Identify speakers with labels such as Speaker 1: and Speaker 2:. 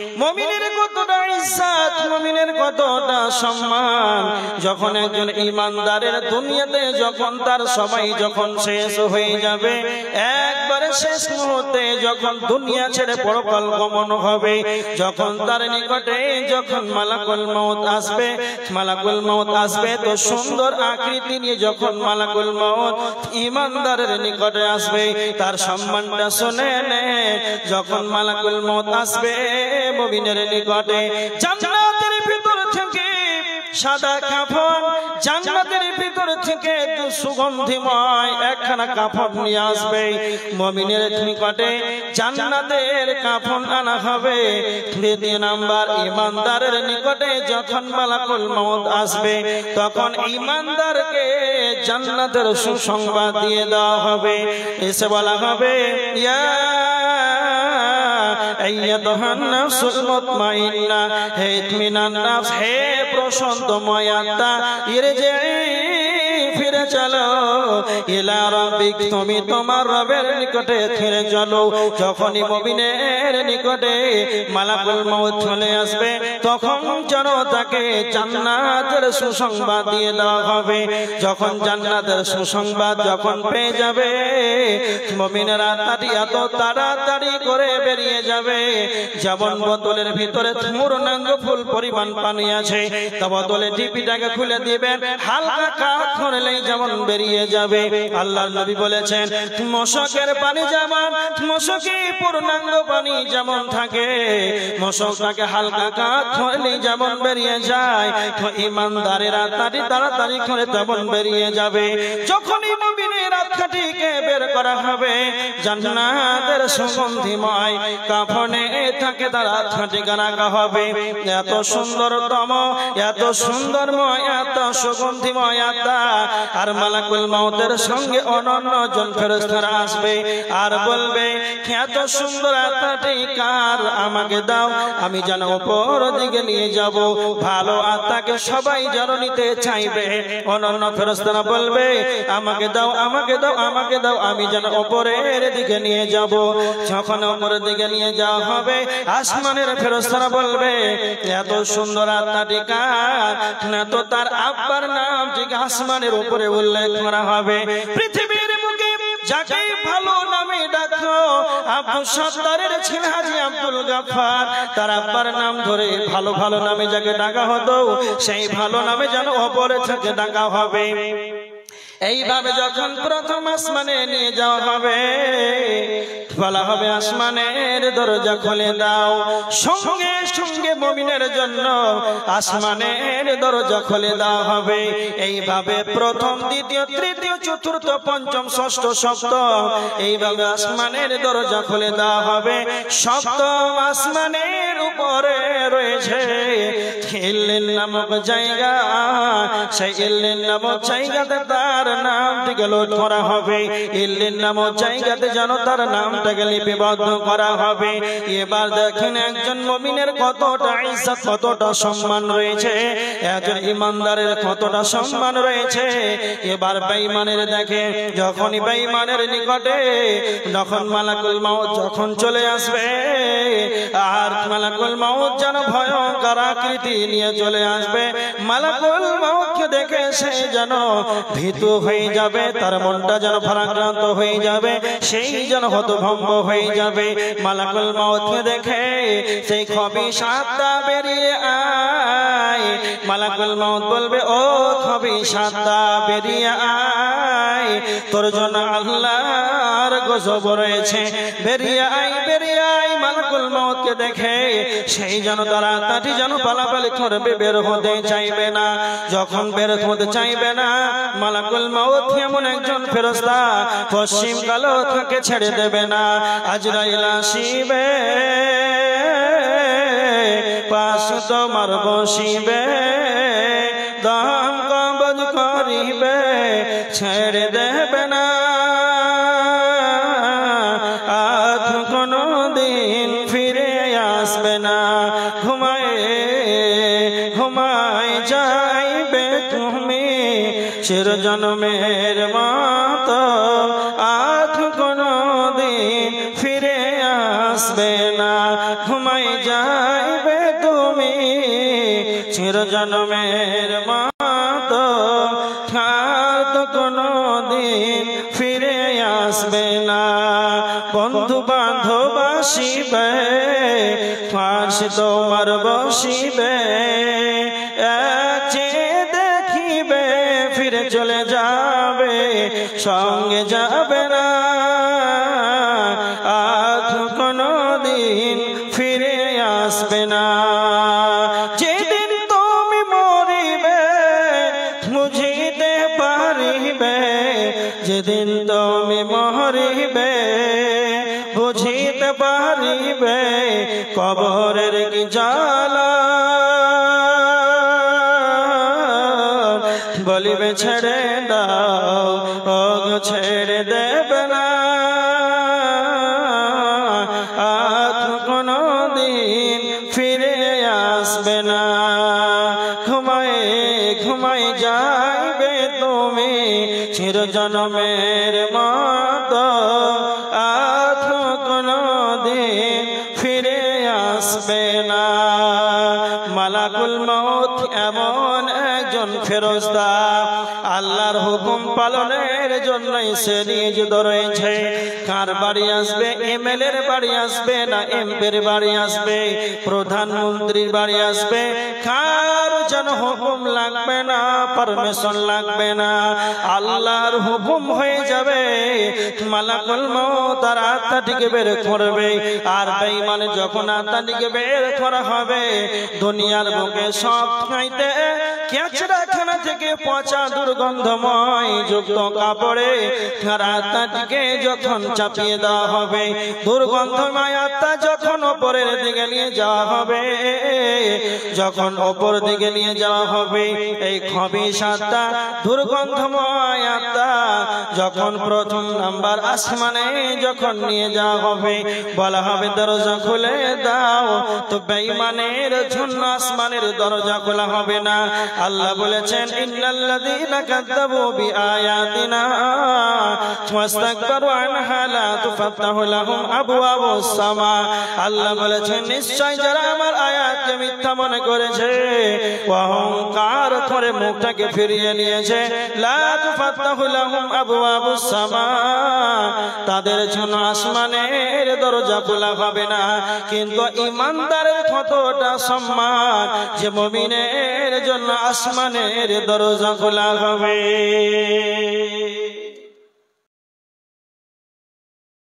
Speaker 1: মুমিনের কতটা ইজ্জত, মুমিনের কতটা সম্মান। যখন একজন ঈমানদারের দুনিয়াতে যখন তার সময় যখন শেষ হয়ে যাবে, একবারে শেষ মুহূর্তে যখন দুনিয়া ছেড়ে পরকাল গমন হবে, যখন তার নিকটে যখন মালাকুল মউত আসবে, মালাকুল মউত আসবে তো সুন্দর আকৃতি নিয়ে যখন মালাকুল মউত ঈমানদারের নিকটে আসবে, তার সম্মানটা শুনে নে। যখন মালাকুল মউত আসবে মুমিনের নিকটে, জান্নাতের ভিতর থেকে সাদা কাফন, জান্নাতের ভিতর থেকে সুগন্ধিময় একখানা কাফন নিয়ে আসবে। মুমিনের নিকটে জান্নাতের কাফন আনা হবে। দ্বিতীয় নাম্বার, ঈমানদারের নিকটে যখন মালাকুল মউত আসবে তখন ঈমানদারকে জান্নাতের সুসংবাদ দিয়ে দেওয়া হবে। এসে বলা হবে, ইয়া আইয়াতুহান নাফসুল মুতমাইন্না, হে ইতমিনান নাফস, হে প্রশান্তময় আত্মা, ইরজিই, ফিরে চলো, ইলা রাব্বিক, তুমি তোমার রবের নিকটে ফিরে চলো। যখনই মুমিনের নিকটে মালাকুল মউত চলে আসবে তখন যেন তাকে জান্নাতের সুসংবাদ দিয়ে দেওয়া হবে। যখন জান্নাতের সুসংবাদ যখন পেয়ে যাবে, মুমিনেরা এত তাড়াতাড়ি করে বেরিয়ে যাবে। যেমন বোতলের ভিতরে পূর্ণাঙ্গ ফুল পরিমাণ পানি আছে, তা বোতলে টিপিটাকে খুলে দিবেন, হালকা কাজ করলেই যেমন বেরিয়ে যাবে। আল্লাহর নবী বলেছেন, মশকের পানি যেমন, মশকি পূর্ণাঙ্গ পানি যেমন থাকে, মশকটাকে হালকা কাজ করলেই যেমন বেরিয়ে যায়, তো ঈমানদারের আত্মাটি তাড়াতাড়ি করে তেমন বেরিয়ে যাবে। যখনই মুমিনের আত্মাটিকে বের করা হবে, জান্নাতের সুগন্ধিময় কাফনে থাকে তার আত্মাটিকে রাখা হবে। এত সুন্দরতম, এত সুন্দরময়, এত সুগন্ধিময় আত্মা। আর মালাকুল মউতের সঙ্গে অনন্য জন ফেরেশতারা আসবে আর বলবে, এত সুন্দর আত্মাটি কার, আমাকে দাও, আমি যেন উপর দিকে নিয়ে যাব। ভালো আত্মাকে সবাই যেন নিতে চাইবে। অনন্য ফেরেশতারা বলবে, আমাকে দাও, আমাকে দাও, আমাকে দাও, আমি যেন উপরের দিকে নিয়ে যাব। যখন উপরের দিকে নিয়ে যাওয়া হবে, আসমানের ফেরেশতারা বলবে, এত সুন্দর আত্মাটি কার, না তো তার আব্বার নাম ঠিক আসমানের উপরে উল্লেখ করা হবে। পৃথিবীর মুখে যাকে ভালো নামে ডাকো, আব্দুল সত্তারের ছেলে হাজী আব্দুল গাফফার, তার আব্বার নাম ধরে ভালো ভালো নামে যাকে ডাকা হতো, সেই ভালো নামে যেন উপরে থেকে ডাকা হবে। এইভাবে যখন প্রথম আসমানে নিয়ে যাওয়া হবে, বলা হবে, আসমানের দরজা খুলে দাও। সঙ্গে সঙ্গে মুমিনের জন্য আসমানের দরজা খুলে দেওয়া হবে। এইভাবে প্রথম, দ্বিতীয়, তৃতীয়, চতুর্থ, পঞ্চম, ষষ্ঠ, সপ্তম, এইভাবে আসমানের দরজা খুলে দেওয়া হবে। সপ্তম আসমানের উপরে রয়েছে ইল্লিন নামক জায়গা। সেই ইল্লিন নামক জায়গাতে তার নামটিকে লোড করা হবে। ইল্লিন নামক জায়গাতে যেন তার নামটাকে লিপিবদ্ধ করা হবে। এবার দেখেন একজন মুমিনের কতটা ইজ্জত, কতটা সম্মান রয়েছে, একজন ঈমানদারের কতটা সম্মান রয়েছে। এবার বেঈমানের দেখে, যখনই বেঈমানের নিকটে যখন মালাকুল মউত যখন চলে আসবে, আর মালাকুল মউত যেন ভয়ঙ্কর আকৃতি নিয়ে চলে আসবে, মালাকুল মউতকে দেখে সে যেন ভীতু হয়ে যাবে, তার মনটা যেন ভারাক্রান্ত হয়ে যাবে, সেই যেন হতভম্ব হয়ে যাবে। মালাকুল মউতকে দেখে সেই খবিশ আত্মা বেরিয়ে আয়। মালাকুল মউত বলবে, ও খবিশ আত্মা বেরিয়ে আয়, তোর জন্য আল্লাহর গজব রয়েছে, বেরিয়ে আয়, বেরিয়ে আয়। মালাকুল মউতকে দেখে সেই যেন তার আত্মাটি যেন পালাপালি করবে, বের হতে চাইবে না। যখন বের হতে চাইবে না, মালাকুল মউত এমন একজন ফেরেশতা, পশ্চিম কালো তাকে ছেড়ে দেবে না। আজরাইল আসিবে, পাশ তোমার বসিবে, দাম কবজ করিবে, ছেড়ে দেবে না। আজ কোনো দিন ফিরে আসবে না। ঘুমায় ঘুমায় যাইবে তুমি চির জন্মের মতো, আজ কোনো দিন ফিরে আসবে না। ঘুমায় যায় চিরজন্মের মতো আর তো কোনো দিন ফিরে আসবে না। বন্ধু বান্ধব আসিবে, ফাঁসি তোমার বসিবে, দেখিবে ফিরে চলে যাবে, সঙ্গে যাবে না, আর কোনো দিন ফিরে আসবে না। যেদিন তুমি মরিবে বুঝিতে পারিবে, যেদিন তুমি মরিবে বুঝিতে পারিবে, কবরের কি জ্বালা, বলিবে ছেড়ে দাও, ওগো ছেড়ে দেবে না, আর কোনো দিন ফিরে আসবে না। ঘুমায় ঘুমায় যাইবে তুমি চিরজন্মের মতো, আর কোনো দিন ফিরে আসবে না। মালাকুল মউত এমন একজন ফেরেশতা, আল্লাহর হুকুম পালনের জন্যই সে নিজ ধরেছে। কার বাড়ি আসবে? এমএলএর বাড়ি আসবে না এমপির বাড়ি আসবে, প্রধানমন্ত্রীর বাড়ি আসবে, কার যেন হুকুম লাগবে না, পারমিশন লাগবে না, আল্লাহর হুকুম হয়ে যাবে। মালাকুল মউত তার আত্মাটিকে বের করবে, আর বেঈমান যখন আত্মাটিকে বের করা হবে, দুনিয়ার বুকে সব খাইতে কেচড়াখানা থেকে পচা দুর্গন্ধময় যুক্ত কাপড়ে তার আত্মাটিকে যখন চাপিয়ে দেওয়া হবে, দুর্গন্ধময় আত্মা যখন ওপরের দিকে নিয়ে যাওয়া হবে, যখন ওপর দিকে নিয়ে যাওয়া হবে, এই খবিশ আত্মা দুর্গন্ধময় আত্মা যখন প্রথম নাম্বার আসমানে যখন নিয়ে যাওয়া হবে, বলা হবে দরজা খুলে দাও, তো বেঈমানের জন্য আসমানের দরজা খোলা হবে না। আল্লাহ বলেছেন ইন্নাল্লাযীনা কাযযাবু বিআয়াতিনা ওয়াস্তাকবারু আনহা লা তুফাত্তাহু লাহুম আবওয়াবুস সামা। আল্লাহ বলেছেন নিশ্চয় যারা আমার আয়াতকে মিথ্যা মনে করেছে, অহংকার করে মুখটাকে ফিরিয়ে নিয়েছে, লা তুফাত্তাহু লাহুম আবওয়াবুস সামা, তাদের জন্য আসমানের দরজা খোলা হবে না। কিন্তু ঈমানদারের কতটা সম্মান যে মুমিনের জন্য আসমানের দরজা খোলা হবে।